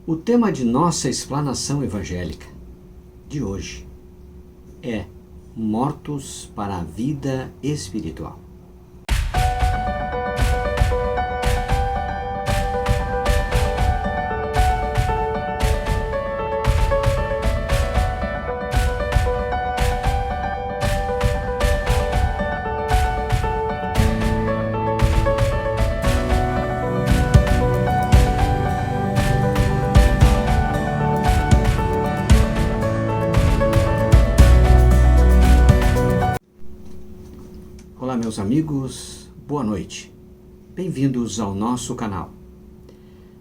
O tema de nossa explanação evangélica de hoje é Mortos para a Vida Espiritual. Olá, meus amigos, boa noite. Bem-vindos ao nosso canal,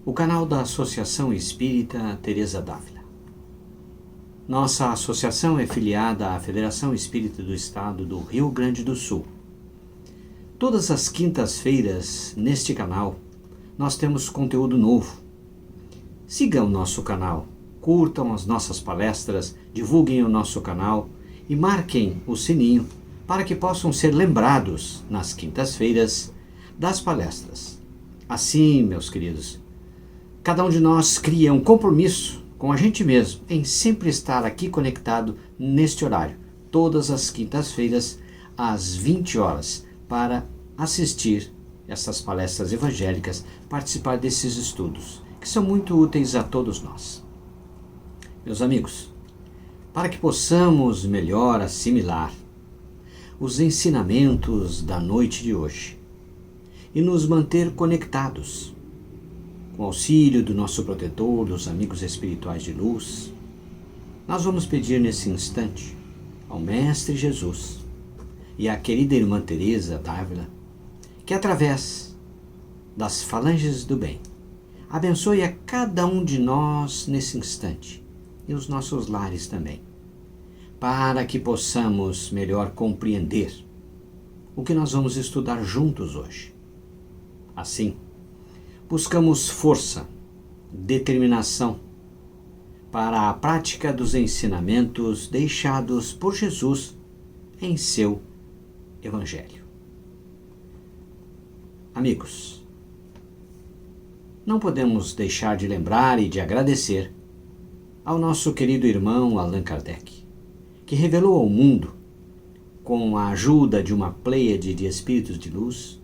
o canal da Associação Espírita Teresa d'Ávila. Nossa associação é filiada à Federação Espírita do Estado do Rio Grande do Sul. Todas as quintas-feiras, neste canal, nós temos conteúdo novo. Sigam o nosso canal, curtam as nossas palestras, divulguem o nosso canal e marquem o sininho para que possam ser lembrados nas quintas-feiras das palestras. Assim, meus queridos, cada um de nós cria um compromisso com a gente mesmo em sempre estar aqui conectado neste horário, todas as quintas-feiras às 20 horas, para assistir essas palestras evangélicas, participar desses estudos, que são muito úteis a todos nós. Meus amigos, para que possamos melhor assimilar os ensinamentos da noite de hoje e nos manter conectados, com o auxílio do nosso protetor, dos amigos espirituais de luz, nós vamos pedir nesse instante ao Mestre Jesus e à querida irmã Teresa d'Ávila que, através das falanges do bem, abençoe a cada um de nós nesse instante e os nossos lares também, para que possamos melhor compreender o que nós vamos estudar juntos hoje. Assim, buscamos força, determinação para a prática dos ensinamentos deixados por Jesus em seu Evangelho. Amigos, não podemos deixar de lembrar e de agradecer ao nosso querido irmão Allan Kardec, que revelou ao mundo, com a ajuda de uma pleiade de espíritos de luz,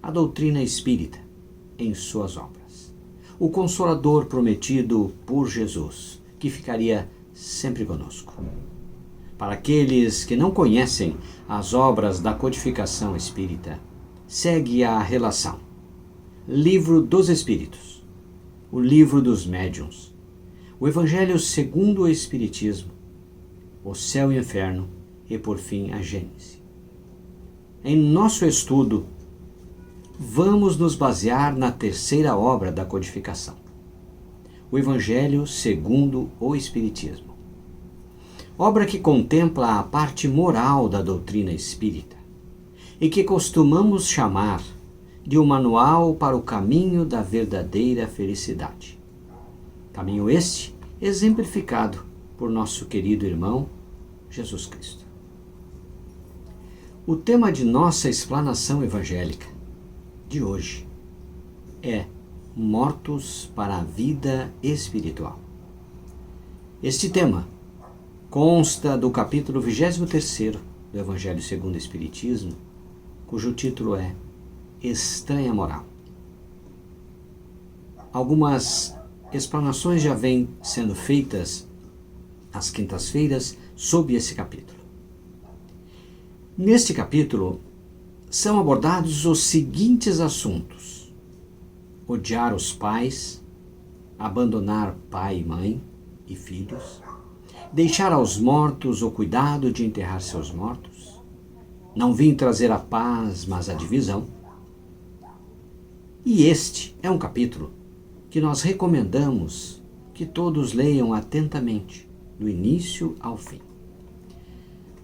a doutrina espírita em suas obras. O Consolador prometido por Jesus, que ficaria sempre conosco. Para aqueles que não conhecem as obras da codificação espírita, segue a relação: Livro dos Espíritos, o Livro dos Médiuns, o Evangelho segundo o Espiritismo, o Céu e o Inferno e, por fim, a Gênese. Em nosso estudo, vamos nos basear na terceira obra da codificação, o Evangelho segundo o Espiritismo. Obra que contempla a parte moral da doutrina espírita e que costumamos chamar de um manual para o caminho da verdadeira felicidade. Caminho este exemplificado por nosso querido irmão Jesus Cristo. O tema de nossa explanação evangélica de hoje é Mortos para a Vida Espiritual. Este tema consta do capítulo 23º do Evangelho segundo o Espiritismo, cujo título é Estranha Moral. Algumas explanações já vêm sendo feitas às quintas-feiras sob esse capítulo. Neste capítulo são abordados os seguintes assuntos: odiar os pais, abandonar pai e mãe e filhos, deixar aos mortos o cuidado de enterrar seus mortos, não vim trazer a paz, mas a divisão. E este é um capítulo que nós recomendamos que todos leiam atentamente, do início ao fim.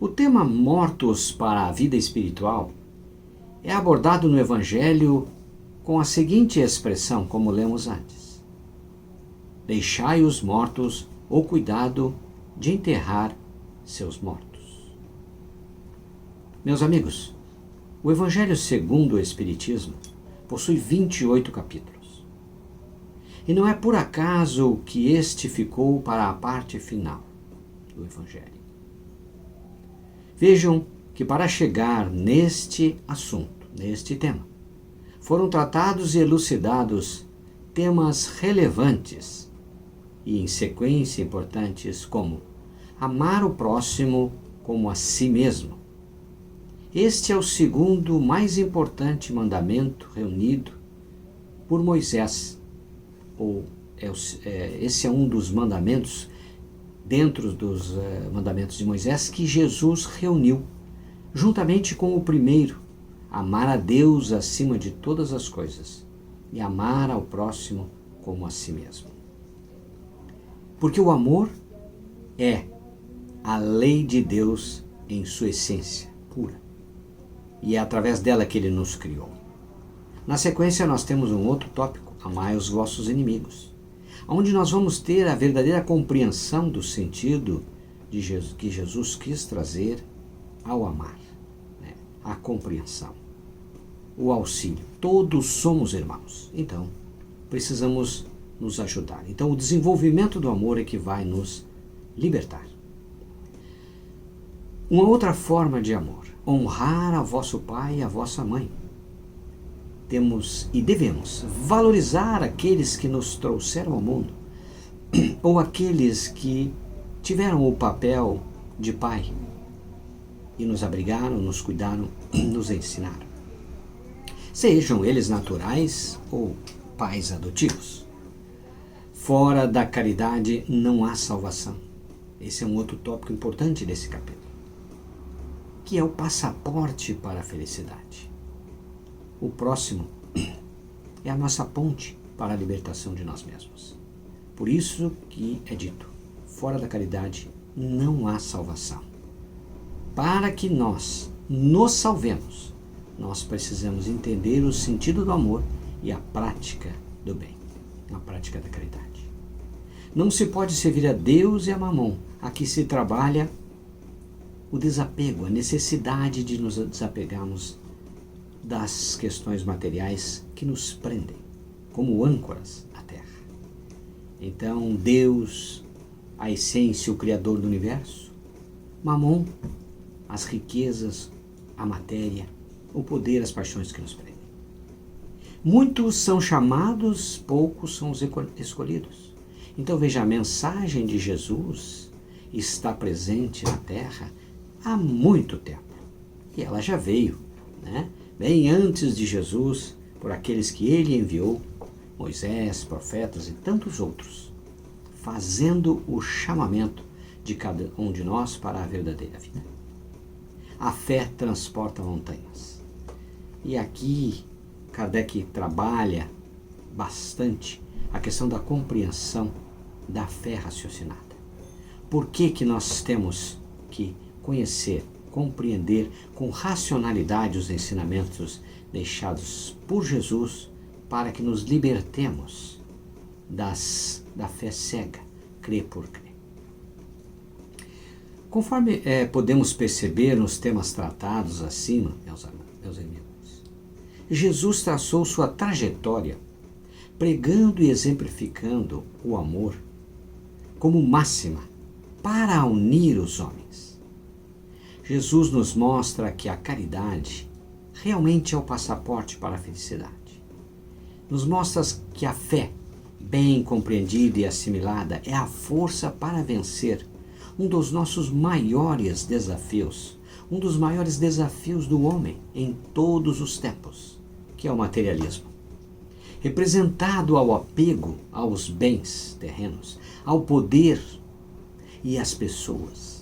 O tema Mortos para a Vida Espiritual é abordado no Evangelho com a seguinte expressão, como lemos antes: deixai os mortos o cuidado de enterrar seus mortos. Meus amigos, o Evangelho segundo o Espiritismo possui 28 capítulos. E não é por acaso que este ficou para a parte final do Evangelho. Vejam que para chegar neste assunto, neste tema, foram tratados e elucidados temas relevantes e em sequência importantes como amar o próximo como a si mesmo. Este é o segundo mais importante mandamento reunido por Moisés, esse é um dos mandamentos, dentro dos mandamentos de Moisés, que Jesus reuniu, juntamente com o primeiro, amar a Deus acima de todas as coisas e amar ao próximo como a si mesmo. Porque o amor é a lei de Deus em sua essência pura, e é através dela que ele nos criou. Na sequência, nós temos um outro tópico, amai os vossos inimigos, onde nós vamos ter a verdadeira compreensão do sentido de Jesus, que Jesus quis trazer ao amar, né? A compreensão, o auxílio. Todos somos irmãos, então precisamos nos ajudar. Então o desenvolvimento do amor é que vai nos libertar. Uma outra forma de amor, honrar a vosso pai e a vossa mãe. Temos e devemos valorizar aqueles que nos trouxeram ao mundo, ou aqueles que tiveram o papel de pai e nos abrigaram, nos cuidaram, nos ensinaram. Sejam eles naturais ou pais adotivos. Fora da caridade não há salvação. Esse é um outro tópico importante desse capítulo, que é o passaporte para a felicidade. O próximo é a nossa ponte para a libertação de nós mesmos. Por isso que é dito, fora da caridade não há salvação. Para que nós nos salvemos, nós precisamos entender o sentido do amor e a prática do bem, a prática da caridade. Não se pode servir a Deus e a Mamon. Aqui se trabalha o desapego, a necessidade de nos desapegarmos das questões materiais que nos prendem, como âncoras à terra. Então, Deus, a essência, o Criador do universo, Mamon, as riquezas, a matéria, o poder, as paixões que nos prendem. Muitos são chamados, poucos são os escolhidos. Então, veja, a mensagem de Jesus está presente na terra há muito tempo. E ela já veio, né? Bem antes de Jesus, por aqueles que ele enviou, Moisés, profetas e tantos outros, fazendo o chamamento de cada um de nós para a verdadeira vida. A fé transporta montanhas. E aqui Kardec trabalha bastante a questão da compreensão da fé raciocinada. Por que nós temos que conhecer, compreender com racionalidade os ensinamentos deixados por Jesus para que nos libertemos da fé cega, crer por crer. Conforme podemos perceber nos temas tratados acima, meus amigos, Jesus traçou sua trajetória pregando e exemplificando o amor como máxima para unir os homens. Jesus nos mostra que a caridade realmente é o passaporte para a felicidade. Nos mostra que a fé, bem compreendida e assimilada, é a força para vencer um dos nossos maiores desafios, um dos maiores desafios do homem em todos os tempos, que é o materialismo. Representado ao apego aos bens terrenos, ao poder e às pessoas.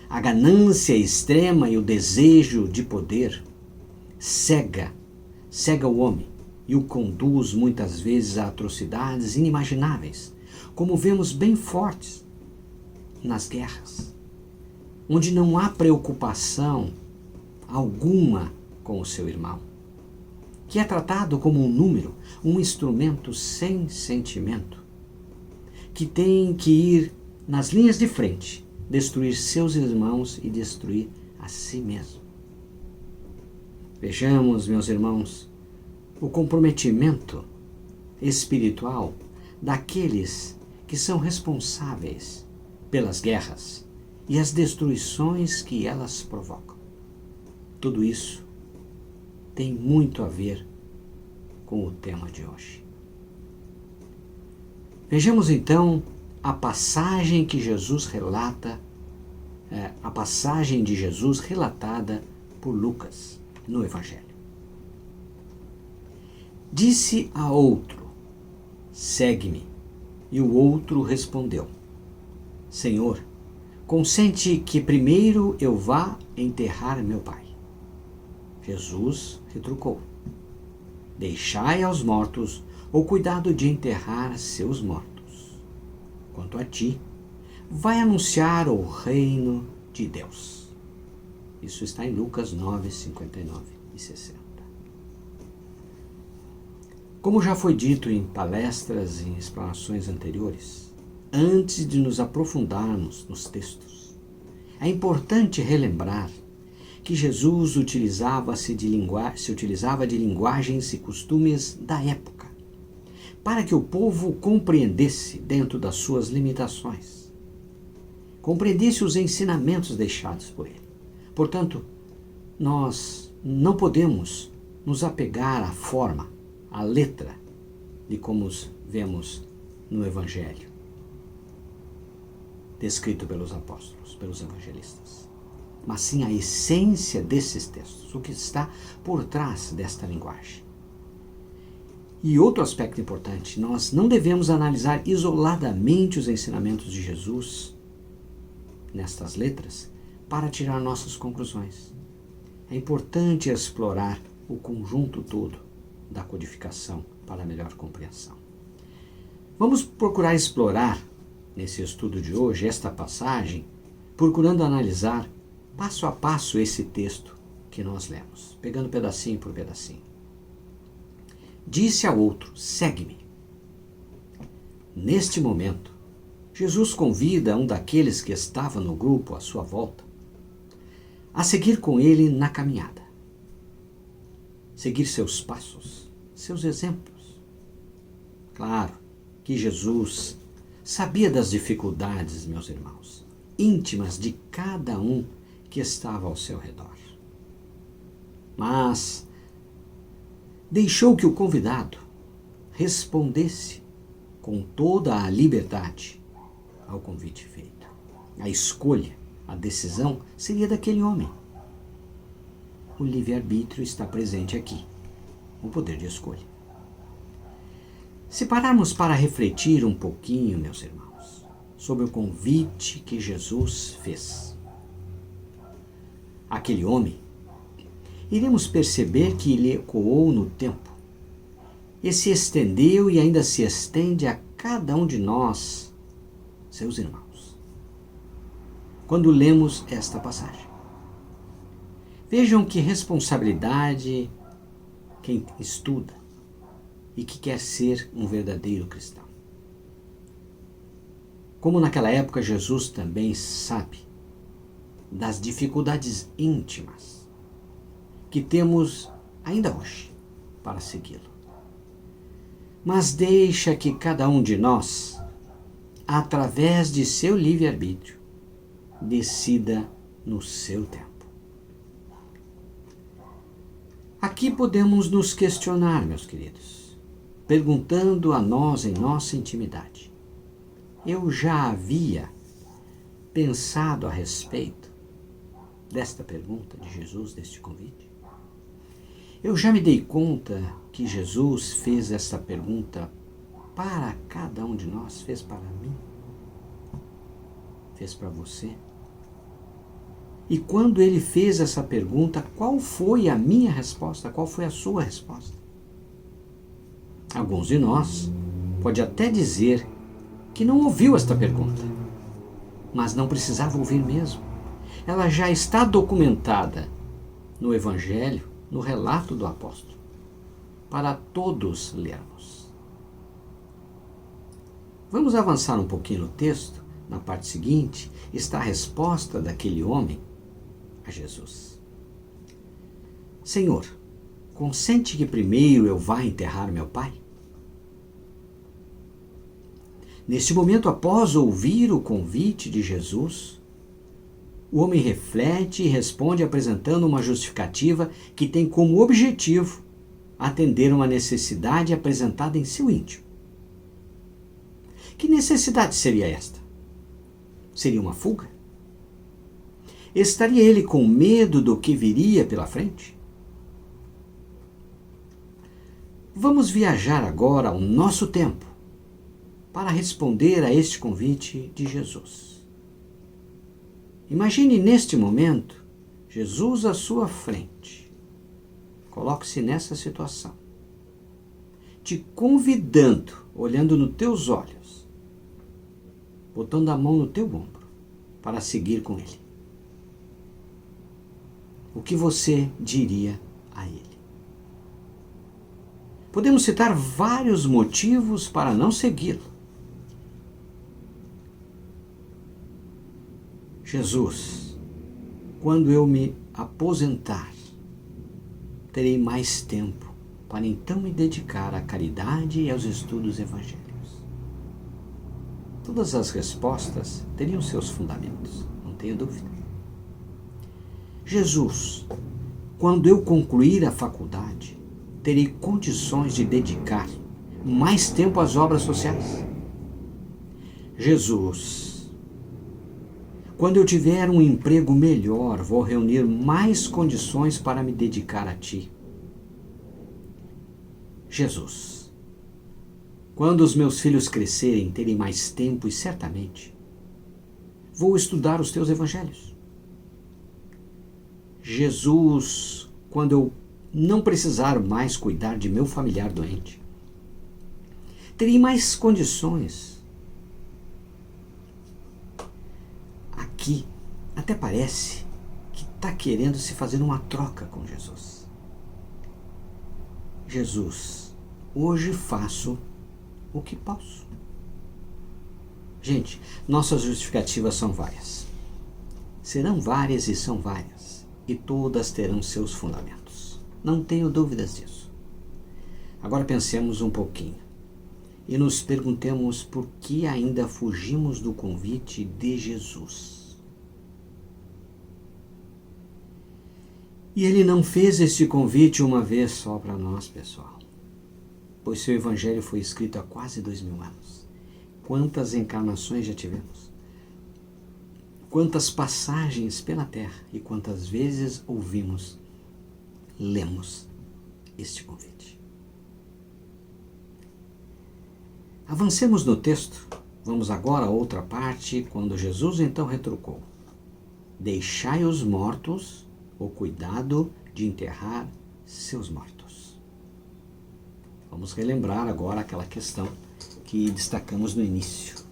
A ganância extrema e o desejo de poder cega o homem e o conduz muitas vezes a atrocidades inimagináveis, como vemos bem fortes nas guerras, onde não há preocupação alguma com o seu irmão, que é tratado como um número, um instrumento sem sentimento, que tem que ir nas linhas de frente, destruir seus irmãos e destruir a si mesmo. Vejamos, meus irmãos, o comprometimento espiritual daqueles que são responsáveis pelas guerras e as destruições que elas provocam. Tudo isso tem muito a ver com o tema de hoje. Vejamos então a passagem que Jesus relata, a passagem de Jesus relatada por Lucas no Evangelho. Disse a outro: segue-me. E o outro respondeu: Senhor, consente que primeiro eu vá enterrar meu pai. Jesus retrucou: deixai aos mortos o cuidado de enterrar seus mortos. Quanto a ti, vai anunciar o reino de Deus. Isso está em Lucas 9, 59 e 60. Como já foi dito em palestras e explanações anteriores, antes de nos aprofundarmos nos textos, é importante relembrar que Jesus se utilizava de linguagens e costumes da época, para que o povo compreendesse dentro das suas limitações, compreendesse os ensinamentos deixados por ele. Portanto, nós não podemos nos apegar à forma, à letra de como vemos no Evangelho, descrito pelos apóstolos, pelos evangelistas, mas sim a essência desses textos, o que está por trás desta linguagem. E outro aspecto importante, nós não devemos analisar isoladamente os ensinamentos de Jesus nestas letras para tirar nossas conclusões. É importante explorar o conjunto todo da codificação para melhor compreensão. Vamos procurar explorar, nesse estudo de hoje, esta passagem, procurando analisar passo a passo esse texto que nós lemos, pegando pedacinho por pedacinho. Disse ao outro: segue-me. Neste momento, Jesus convida um daqueles que estava no grupo à sua volta a seguir com ele na caminhada, seguir seus passos, seus exemplos. Claro que Jesus sabia das dificuldades, meus irmãos, íntimas de cada um que estava ao seu redor. Mas deixou que o convidado respondesse com toda a liberdade ao convite feito. A escolha, a decisão seria daquele homem. O livre-arbítrio está presente aqui, o poder de escolha. Se pararmos para refletir um pouquinho, meus irmãos, sobre o convite que Jesus fez àquele homem, iremos perceber que ele ecoou no tempo e se estendeu e ainda se estende a cada um de nós, seus irmãos, quando lemos esta passagem. Vejam que responsabilidade quem estuda e que quer ser um verdadeiro cristão. Como naquela época, Jesus também sabe das dificuldades íntimas que temos ainda hoje para segui-lo. Mas deixa que cada um de nós, através de seu livre-arbítrio, decida no seu tempo. Aqui podemos nos questionar, meus queridos, perguntando a nós em nossa intimidade: eu já havia pensado a respeito desta pergunta de Jesus, deste convite? Eu já me dei conta que Jesus fez essa pergunta para cada um de nós, fez para mim, fez para você? E quando ele fez essa pergunta, qual foi a minha resposta? Qual foi a sua resposta? Alguns de nós pode até dizer que não ouviu esta pergunta, mas não precisava ouvir mesmo. Ela já está documentada no Evangelho, no relato do apóstolo, para todos lermos. Vamos avançar um pouquinho no texto. Na parte seguinte está a resposta daquele homem a Jesus: Senhor, consente que primeiro eu vá enterrar meu pai? Neste momento, após ouvir o convite de Jesus, o homem reflete e responde apresentando uma justificativa que tem como objetivo atender uma necessidade apresentada em seu íntimo. Que necessidade seria esta? Seria uma fuga? Estaria ele com medo do que viria pela frente? Vamos viajar agora ao nosso tempo para responder a este convite de Jesus. Imagine neste momento Jesus à sua frente. Coloque-se nessa situação, te convidando, olhando nos teus olhos, botando a mão no teu ombro para seguir com ele. O que você diria a ele? Podemos citar vários motivos para não segui-lo. Jesus, quando eu me aposentar, terei mais tempo para então me dedicar à caridade e aos estudos evangélicos. Todas as respostas teriam seus fundamentos, não tenho dúvida. Jesus, quando eu concluir a faculdade, terei condições de dedicar mais tempo às obras sociais. Jesus, quando eu tiver um emprego melhor, vou reunir mais condições para me dedicar a ti. Jesus, quando os meus filhos crescerem, terem mais tempo e certamente vou estudar os teus evangelhos. Jesus, quando eu não precisar mais cuidar de meu familiar doente, terei mais condições. Aqui até parece que está querendo se fazer uma troca com Jesus. Jesus, hoje faço o que posso. Gente, nossas justificativas são várias. Serão várias e são várias. E todas terão seus fundamentos. Não tenho dúvidas disso. Agora pensemos um pouquinho e nos perguntemos por que ainda fugimos do convite de Jesus. E ele não fez este convite uma vez só para nós, pessoal, pois seu evangelho foi escrito há quase 2000 anos. Quantas encarnações já tivemos? Quantas passagens pela terra e quantas vezes ouvimos, lemos este convite. Avancemos no texto. Vamos agora a outra parte, quando Jesus então retrucou: deixai os mortos o cuidado de enterrar seus mortos. Vamos relembrar agora aquela questão que destacamos no início.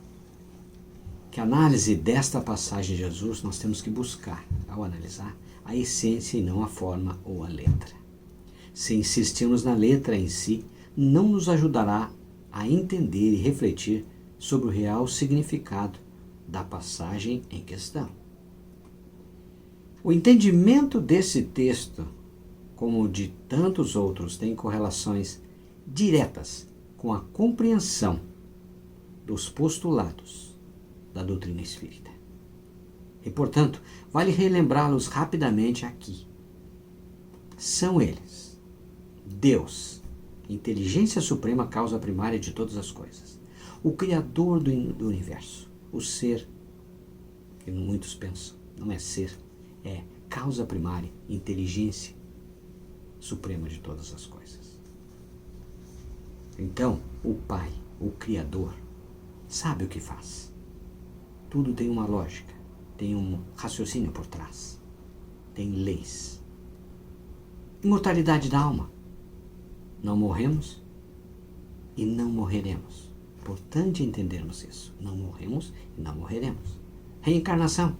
Que a análise desta passagem de Jesus nós temos que buscar, ao analisar, a essência e não a forma ou a letra. Se insistirmos na letra em si, não nos ajudará a entender e refletir sobre o real significado da passagem em questão. O entendimento desse texto, como de tantos outros, tem correlações diretas com a compreensão dos postulados da doutrina espírita. E, portanto, vale relembrá-los rapidamente aqui. São eles: Deus, inteligência suprema, causa primária de todas as coisas. O Criador do universo. O ser, que muitos pensam, não é ser, é causa primária, inteligência suprema de todas as coisas. Então, o Pai, o Criador, sabe o que faz. Tudo tem uma lógica, tem um raciocínio por trás, tem leis. Imortalidade da alma. Não morremos e não morreremos. Importante entendermos isso. Não morremos e não morreremos. Reencarnação.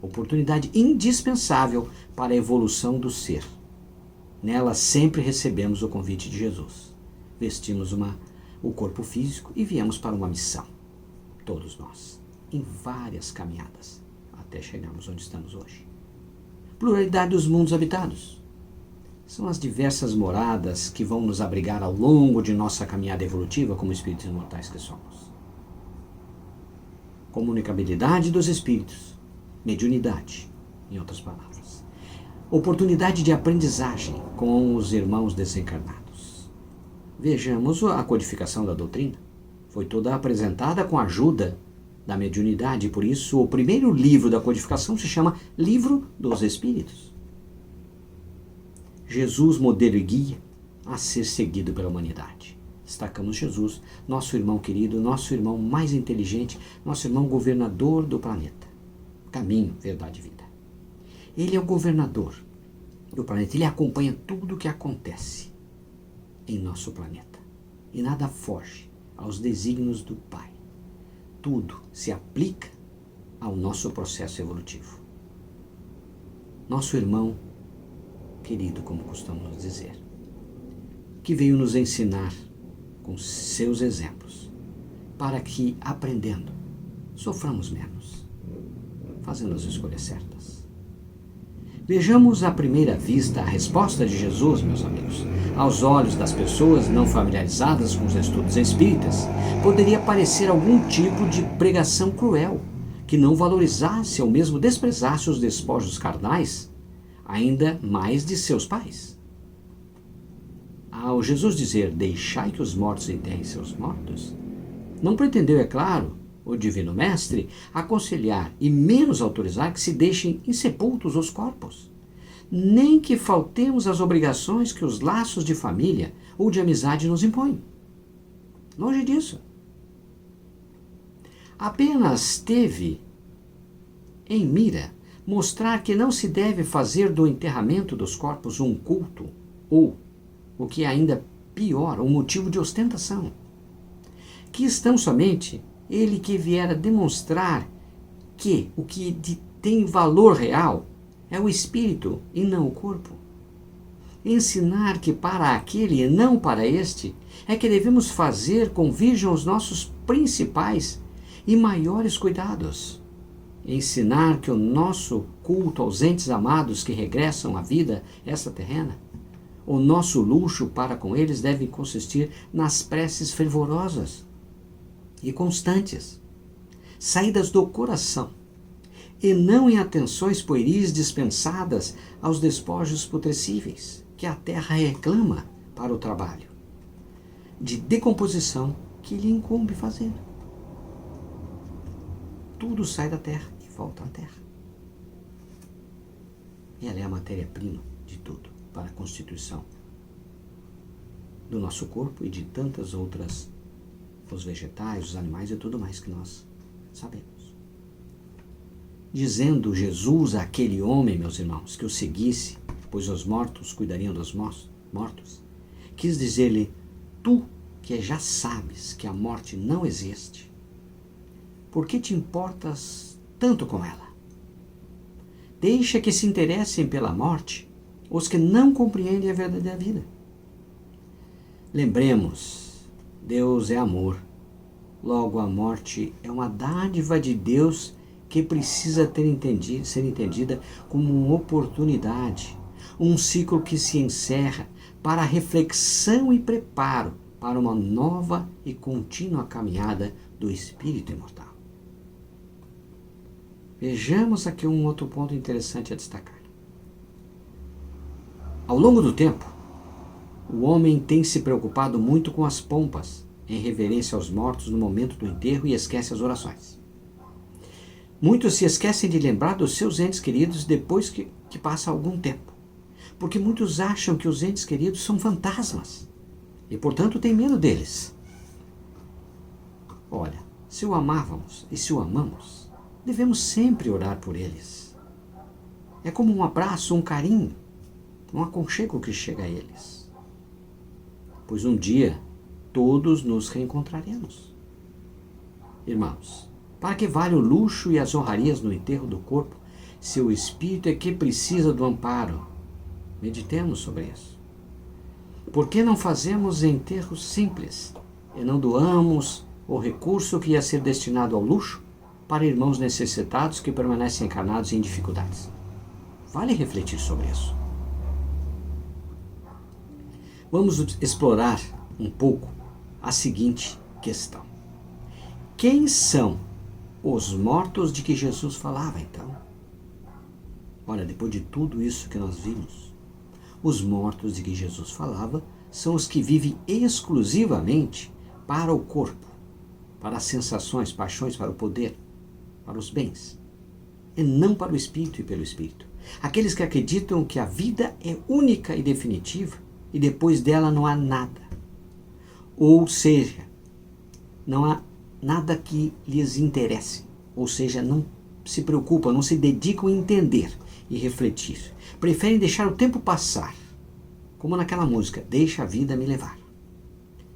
Oportunidade indispensável para a evolução do ser. Nela sempre recebemos o convite de Jesus. Vestimos o corpo físico e viemos para uma missão. Todos nós. Em várias caminhadas, até chegarmos onde estamos hoje. Pluralidade dos mundos habitados. São as diversas moradas que vão nos abrigar ao longo de nossa caminhada evolutiva como espíritos imortais que somos. comunicabilidade dos espíritos, mediunidade, em outras palavras. Oportunidade de aprendizagem com os irmãos desencarnados. Vejamos a codificação da doutrina. Foi toda apresentada com a ajuda da mediunidade, por isso o primeiro livro da codificação se chama Livro dos Espíritos. Jesus, modelo e guia a ser seguido pela humanidade. Destacamos Jesus, nosso irmão querido, nosso irmão mais inteligente, nosso irmão governador do planeta. Caminho, verdade e vida. Ele é o governador do planeta, ele acompanha tudo o que acontece em nosso planeta. E nada foge aos desígnios do Pai. Tudo se aplica ao nosso processo evolutivo. Nosso irmão querido, como costumamos dizer, que veio nos ensinar com seus exemplos, para que, aprendendo, soframos menos, fazendo as escolhas certas. Vejamos à primeira vista a resposta de Jesus, meus amigos. Aos olhos das pessoas não familiarizadas com os estudos espíritas, poderia parecer algum tipo de pregação cruel, que não valorizasse ou mesmo desprezasse os despojos carnais, ainda mais de seus pais. Ao Jesus dizer, deixai que os mortos enterrem seus mortos, não pretendeu, é claro, o Divino Mestre aconselhar e menos autorizar que se deixem insepultos os corpos, nem que faltemos às obrigações que os laços de família ou de amizade nos impõem. Longe disso. Apenas teve em mira mostrar que não se deve fazer do enterramento dos corpos um culto ou, o que é ainda pior, um motivo de ostentação. Que estão somente ele que viera demonstrar que o que tem valor real é o espírito e não o corpo. Ensinar que para aquele e não para este é que devemos fazer com virgem os nossos principais e maiores cuidados. Ensinar que o nosso culto aos entes amados que regressam à vida extraterrena, o nosso luxo para com eles deve consistir nas preces fervorosas e constantes, saídas do coração, e não em atenções pueris dispensadas aos despojos putrescíveis que a terra reclama para o trabalho de decomposição que lhe incumbe fazer. Tudo sai da terra e volta à terra. Ela é a matéria-prima de tudo para a constituição do nosso corpo e de tantas outras, os vegetais, os animais e tudo mais que nós sabemos. Dizendo Jesus àquele homem, meus irmãos, que o seguisse, pois os mortos cuidariam dos mortos, quis dizer-lhe, tu que já sabes que a morte não existe, por que te importas tanto com ela? Deixa que se interessem pela morte os que não compreendem a verdade da vida. Lembremos, Deus é amor. Logo, a morte é uma dádiva de Deus que precisa ser entendida como uma oportunidade, um ciclo que se encerra para a reflexão e preparo para uma nova e contínua caminhada do espírito imortal. Vejamos aqui um outro ponto interessante a destacar. Ao longo do tempo, o homem tem se preocupado muito com as pompas, em reverência aos mortos no momento do enterro e esquece as orações. Muitos se esquecem de lembrar dos seus entes queridos depois que passa algum tempo, porque muitos acham que os entes queridos são fantasmas e, portanto, têm medo deles. Olha, se o amávamos e se o amamos, devemos sempre orar por eles. É como um abraço, um carinho, um aconchego que chega a eles. Pois um dia todos nos reencontraremos. Irmãos, para que vale o luxo e as honrarias no enterro do corpo, se o espírito é que precisa do amparo? Meditemos sobre isso. Por que não fazemos enterros simples e não doamos o recurso que ia ser destinado ao luxo para irmãos necessitados que permanecem encarnados em dificuldades? Vale refletir sobre isso. Vamos explorar um pouco a seguinte questão. Quem são os mortos de que Jesus falava, então. Olha, depois de tudo isso que nós vimos, os mortos de que Jesus falava são os que vivem exclusivamente para o corpo, para as sensações, paixões, para o poder, para os bens, e não para o espírito e pelo espírito. Aqueles que acreditam que a vida é única e definitiva e depois dela não há nada. Ou seja, não há nada que lhes interesse. Ou seja, não se preocupam, não se dedicam a entender e refletir. Preferem deixar o tempo passar. Como naquela música, deixa a vida me levar.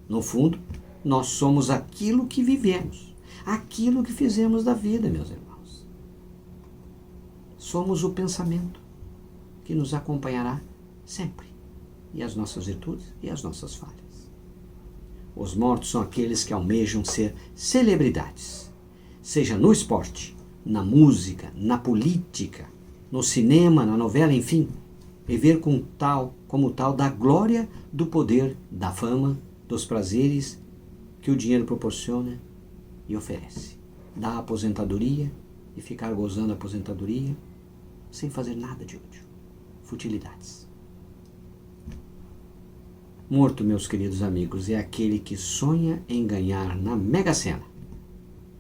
No fundo, nós somos aquilo que vivemos, aquilo que fizemos da vida, meus irmãos. Somos o pensamento que nos acompanhará sempre, e as nossas virtudes e as nossas falhas. Os mortos são aqueles que almejam ser celebridades, seja no esporte, na música, na política, no cinema, na novela, enfim, viver como tal da glória, do poder, da fama, dos prazeres que o dinheiro proporciona e oferece. Da aposentadoria e ficar gozando a aposentadoria sem fazer nada de útil. Futilidades. Morto, meus queridos amigos, é aquele que sonha em ganhar na Mega Sena,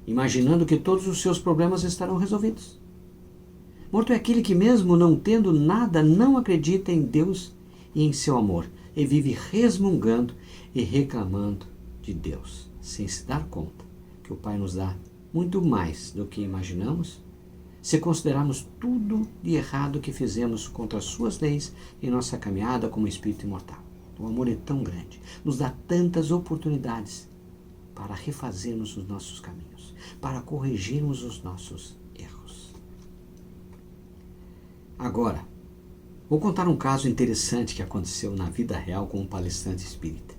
imaginando que todos os seus problemas estarão resolvidos. Morto é aquele que, mesmo não tendo nada, não acredita em Deus e em seu amor, e vive resmungando e reclamando de Deus, sem se dar conta que o Pai nos dá muito mais do que imaginamos, se considerarmos tudo de errado que fizemos contra as suas leis em nossa caminhada como espírito imortal. O amor é tão grande, nos dá tantas oportunidades para refazermos os nossos caminhos, para corrigirmos os nossos erros. Agora, vou contar um caso interessante que aconteceu na vida real com um palestrante espírita.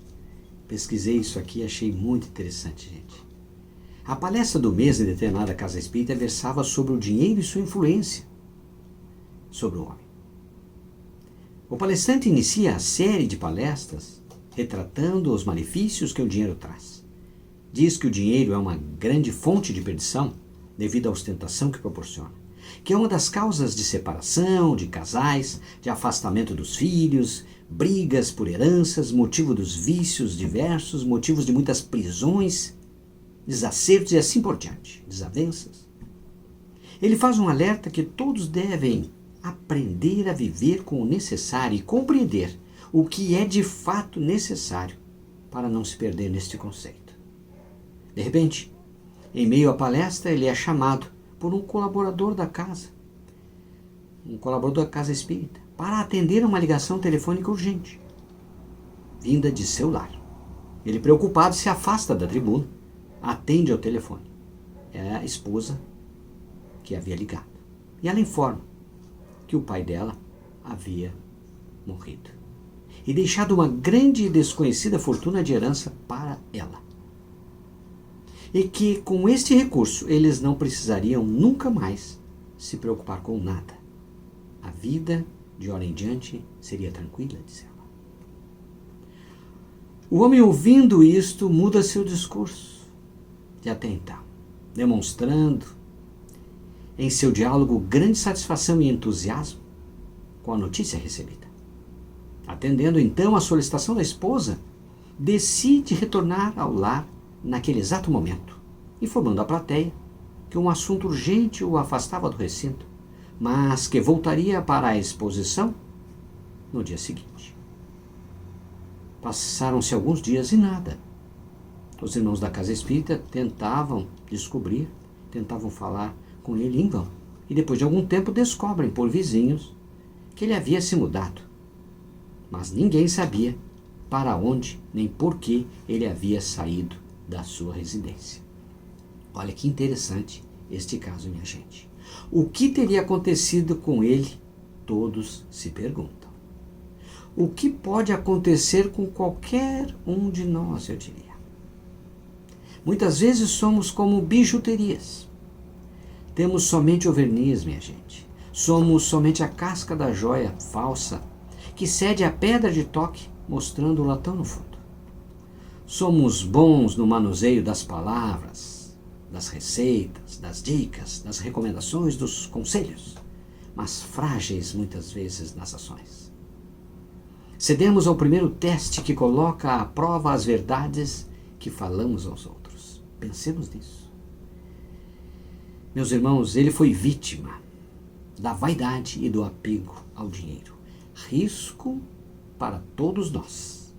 Pesquisei isso aqui e achei muito interessante, gente. A palestra do mês em determinada casa espírita versava sobre o dinheiro e sua influência sobre o homem. O palestrante inicia a série de palestras retratando os malefícios que o dinheiro traz. Diz que o dinheiro é uma grande fonte de perdição devido à ostentação que proporciona, que é uma das causas de separação de casais, de afastamento dos filhos, brigas por heranças, motivo dos vícios diversos, motivos de muitas prisões, desacertos e assim por diante, desavenças. Ele faz um alerta que todos devem aprender a viver com o necessário e compreender o que é de fato necessário para não se perder neste conceito. De repente, em meio à palestra, ele é chamado por um colaborador da casa espírita, para atender a uma ligação telefônica urgente, vinda de seu lar. Ele, preocupado, se afasta da tribuna, atende ao telefone. É a esposa que havia ligado. E ela informa que o pai dela havia morrido e deixado uma grande e desconhecida fortuna de herança para ela. E que com este recurso eles não precisariam nunca mais se preocupar com nada. A vida, de hora em diante, seria tranquila, diz ela. O homem, ouvindo isto, muda seu discurso de até então, demonstrando em seu diálogo grande satisfação e entusiasmo com a notícia recebida. Atendendo então à solicitação da esposa, decide retornar ao lar naquele exato momento, informando à plateia que um assunto urgente o afastava do recinto, mas que voltaria para a exposição no dia seguinte. Passaram-se alguns dias e nada. Os irmãos da casa espírita tentavam descobrir, tentavam falar com ele em vão. E depois de algum tempo descobrem por vizinhos que ele havia se mudado. Mas ninguém sabia para onde nem por que ele havia saído da sua residência. Olha que interessante este caso, minha gente. O que teria acontecido com ele? Todos se perguntam. O que pode acontecer com qualquer um de nós, eu diria? Muitas vezes somos como bijuterias. Temos somente o verniz, minha gente. Somos somente a casca da joia falsa, que cede a pedra de toque, mostrando o latão no fundo. Somos bons no manuseio das palavras, das receitas, das dicas, das recomendações, dos conselhos, mas frágeis muitas vezes nas ações. Cedemos ao primeiro teste que coloca à prova as verdades que falamos aos outros. Pensemos nisso. Meus irmãos, ele foi vítima da vaidade e do apego ao dinheiro. Risco para todos nós.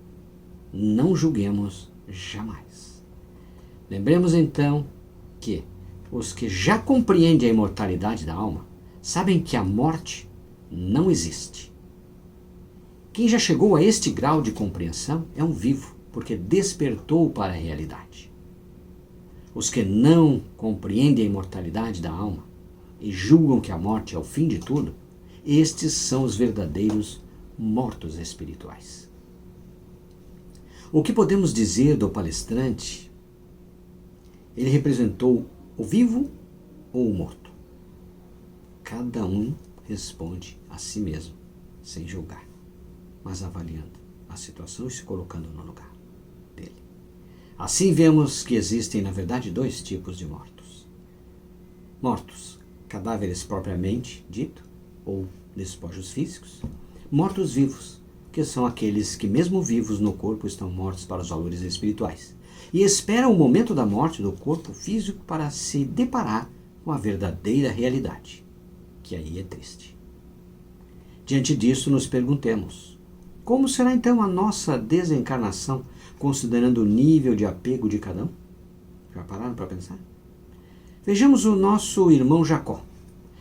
Não julguemos jamais. Lembremos então que os que já compreendem a imortalidade da alma sabem que a morte não existe. Quem já chegou a este grau de compreensão é um vivo, porque despertou para a realidade. Os que não compreendem a imortalidade da alma e julgam que a morte é o fim de tudo, estes são os verdadeiros mortos espirituais. O que podemos dizer do palestrante? Ele representou o vivo ou o morto? Cada um responde a si mesmo, sem julgar, mas avaliando a situação e se colocando no lugar dele. Assim vemos que existem, na verdade, dois tipos de mortos. Mortos, cadáveres propriamente dito, ou despojos físicos. Mortos vivos, que são aqueles que mesmo vivos no corpo estão mortos para os valores espirituais. E esperam o momento da morte do corpo físico para se deparar com a verdadeira realidade, que aí é triste. Diante disso, nos perguntemos, como será então a nossa desencarnação, considerando o nível de apego de cada um? Já pararam para pensar? Vejamos o nosso irmão Jacó.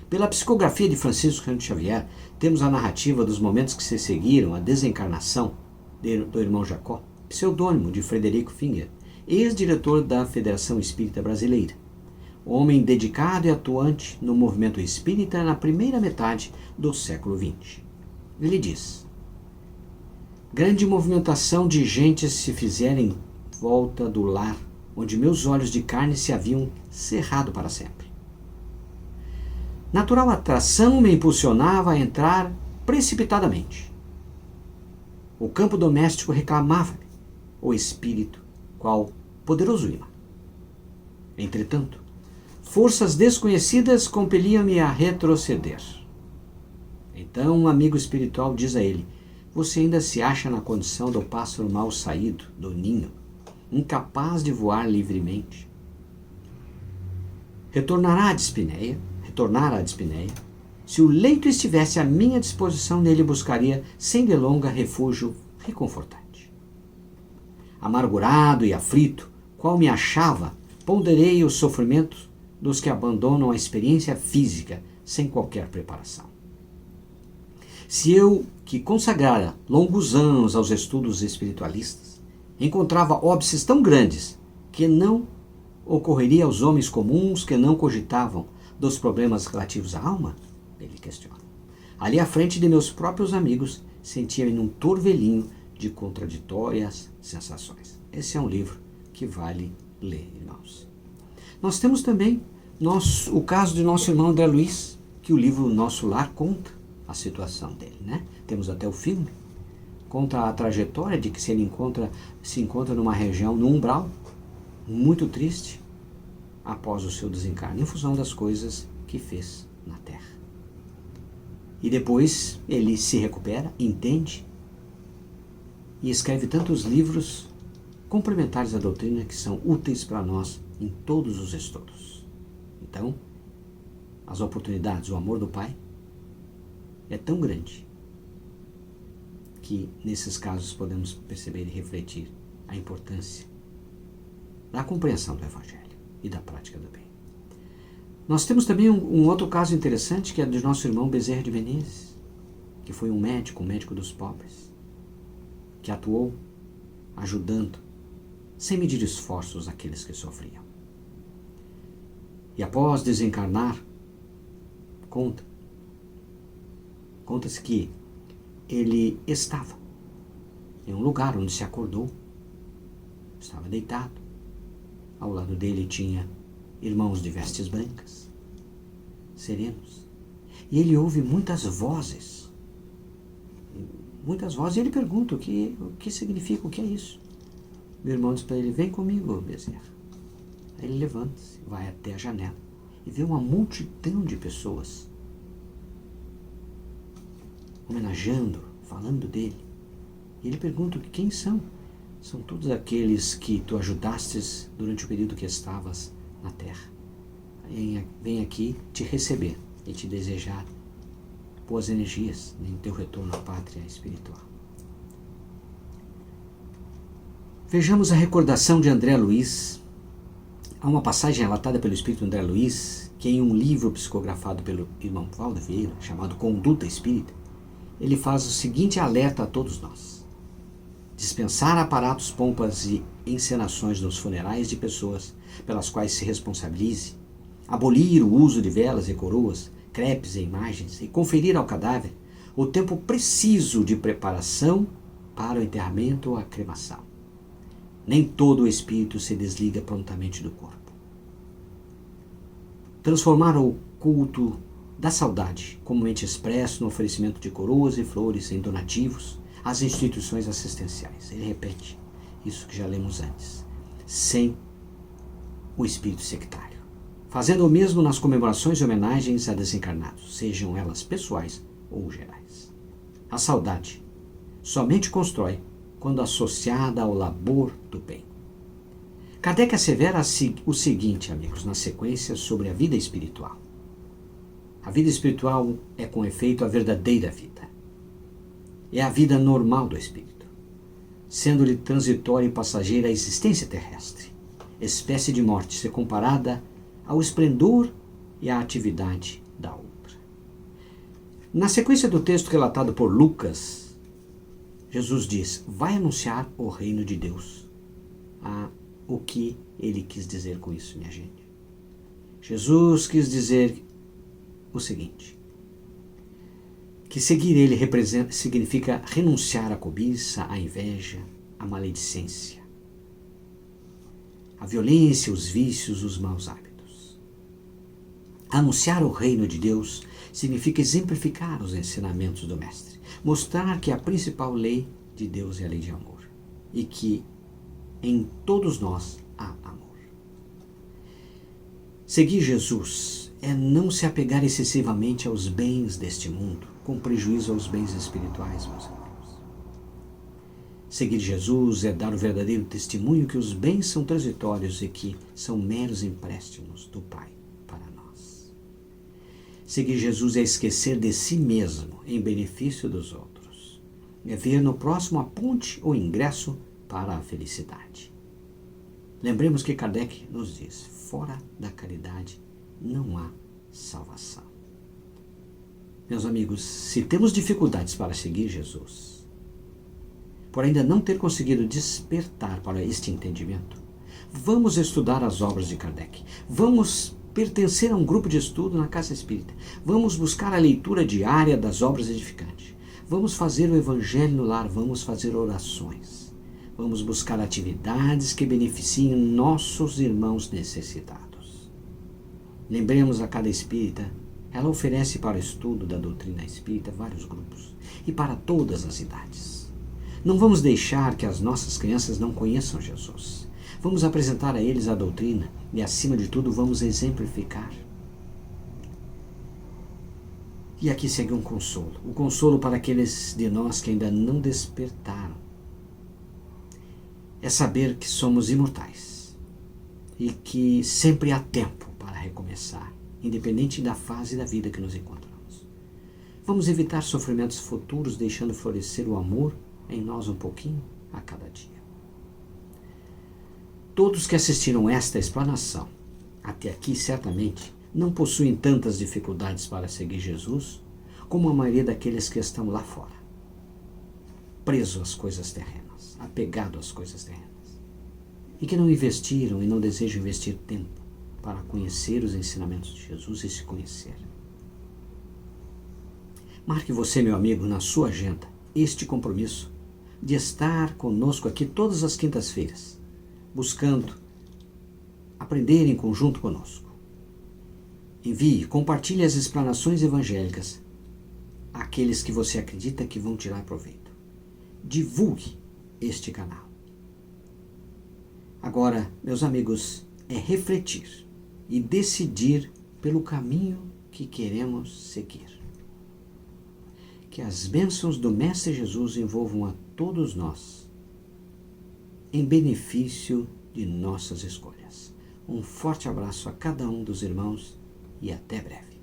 Pela psicografia de Francisco Cândido Xavier, temos a narrativa dos momentos que se seguiram à desencarnação do irmão Jacó, pseudônimo de Frederico Finger, ex-diretor da Federação Espírita Brasileira, homem dedicado e atuante no movimento espírita na primeira metade do século XX. Ele diz: grande movimentação de gente se fizera em volta do lar, onde meus olhos de carne se haviam cerrado para sempre. Natural atração me impulsionava a entrar precipitadamente. O campo doméstico reclamava-me, o espírito, qual poderoso imã. Entretanto, forças desconhecidas compeliam-me a retroceder. Então um amigo espiritual diz a ele: você ainda se acha na condição do pássaro mal saído do ninho, incapaz de voar livremente. Retornar à dispneia, se o leito estivesse à minha disposição, nele buscaria sem delonga refúgio reconfortante. Amargurado e aflito, qual me achava, ponderei os sofrimentos dos que abandonam a experiência física sem qualquer preparação. Se eu, que consagrara longos anos aos estudos espiritualistas, encontrava óbices tão grandes que não ocorreria aos homens comuns que não cogitavam dos problemas relativos à alma, ele questiona. Ali à frente de meus próprios amigos, sentia-me num turvelinho de contraditórias sensações. Esse é um livro que vale ler, irmãos. Nós temos também o caso de nosso irmão André Luiz, que o livro Nosso Lar conta a situação dele, né? Temos até o filme, conta a trajetória de que se encontra numa região, no umbral, muito triste, após o seu desencarne, em função das coisas que fez na Terra. E depois ele se recupera, entende, e escreve tantos livros complementares à doutrina que são úteis para nós em todos os estudos. Então, as oportunidades, o amor do Pai é tão grande que nesses casos podemos perceber e refletir a importância da compreensão do Evangelho e da prática do bem. Nós temos também um outro caso interessante, que é do nosso irmão Bezerra de Menezes, que foi um médico dos pobres, que atuou ajudando, sem medir esforços, aqueles que sofriam. E após desencarnar, conta-se que ele estava em um lugar onde se acordou, estava deitado. Ao lado dele tinha irmãos de vestes brancas, serenos. E ele ouve muitas vozes. E ele pergunta o que significa, o que é isso. O irmão diz para ele: vem comigo, Bezerra. Ele levanta-se, vai até a janela e vê uma multidão de pessoas homenageando, falando dele. E ele pergunta quem são. São todos aqueles que tu ajudastes durante o período que estavas na terra. Vem aqui te receber e te desejar boas energias em teu retorno à pátria espiritual. Vejamos a recordação de André Luiz. Há uma passagem relatada pelo Espírito André Luiz, que em um livro psicografado pelo irmão Valdo Vieira, chamado Conduta Espírita, ele faz o seguinte alerta a todos nós: dispensar aparatos, pompas e encenações nos funerais de pessoas pelas quais se responsabilize, abolir o uso de velas e coroas, crepes e imagens e conferir ao cadáver o tempo preciso de preparação para o enterramento ou a cremação. Nem todo o espírito se desliga prontamente do corpo. Transformar o culto da saudade, comumente expresso no oferecimento de coroas e flores em donativos às instituições assistenciais. Ele repete isso que já lemos antes, sem o espírito sectário. Fazendo o mesmo nas comemorações e homenagens a desencarnados, sejam elas pessoais ou gerais. A saudade somente constrói quando associada ao labor do bem. Kardec assevera o seguinte, amigos, na sequência sobre a vida espiritual. A vida espiritual é, com efeito, a verdadeira vida. É a vida normal do espírito, sendo-lhe transitória e passageira a existência terrestre, espécie de morte, ser comparada ao esplendor e à atividade da outra. Na sequência do texto relatado por Lucas, Jesus diz: vai anunciar o reino de Deus. O que ele quis dizer com isso, minha gente? Jesus quis dizer o seguinte: que seguir ele significa renunciar à cobiça, à inveja, à maledicência, à violência, os vícios, os maus hábitos. Anunciar o reino de Deus significa exemplificar os ensinamentos do Mestre, mostrar que a principal lei de Deus é a lei de amor e que em todos nós há amor. Seguir Jesus é não se apegar excessivamente aos bens deste mundo, com prejuízo aos bens espirituais, meus amigos. Seguir Jesus é dar o verdadeiro testemunho que os bens são transitórios e que são meros empréstimos do Pai para nós. Seguir Jesus é esquecer de si mesmo em benefício dos outros. É ver no próximo a ponte ou ingresso para a felicidade. Lembremos que Kardec nos diz: fora da caridade não há salvação. Meus amigos, se temos dificuldades para seguir Jesus, por ainda não ter conseguido despertar para este entendimento, vamos estudar as obras de Kardec. Vamos pertencer a um grupo de estudo na Casa Espírita. Vamos buscar a leitura diária das obras edificantes. Vamos fazer o Evangelho no lar. Vamos fazer orações. Vamos buscar atividades que beneficiem nossos irmãos necessitados. Lembremos a cada espírita, ela oferece para o estudo da doutrina espírita vários grupos e para todas as idades. Não vamos deixar que as nossas crianças não conheçam Jesus. Vamos apresentar a eles a doutrina e, acima de tudo, vamos exemplificar. E aqui segue um consolo. O consolo para aqueles de nós que ainda não despertaram. É saber que somos imortais e que sempre há tempo para recomeçar, independente da fase da vida que nos encontramos. Vamos evitar sofrimentos futuros, deixando florescer o amor em nós um pouquinho a cada dia. Todos que assistiram esta explanação até aqui certamente não possuem tantas dificuldades para seguir Jesus como a maioria daqueles que estão lá fora, presos às coisas terrenas, apegados às coisas terrenas, e que não investiram e não desejam investir tempo para conhecer os ensinamentos de Jesus e se conhecer. Marque você, meu amigo, na sua agenda este compromisso de estar conosco aqui todas as quintas-feiras, buscando aprender em conjunto conosco. Envie, compartilhe as explanações evangélicas àqueles que você acredita que vão tirar proveito. Divulgue este canal. Agora, meus amigos, é refletir e decidir pelo caminho que queremos seguir. Que as bênçãos do Mestre Jesus envolvam a todos nós, em benefício de nossas escolhas. Um forte abraço a cada um dos irmãos e até breve.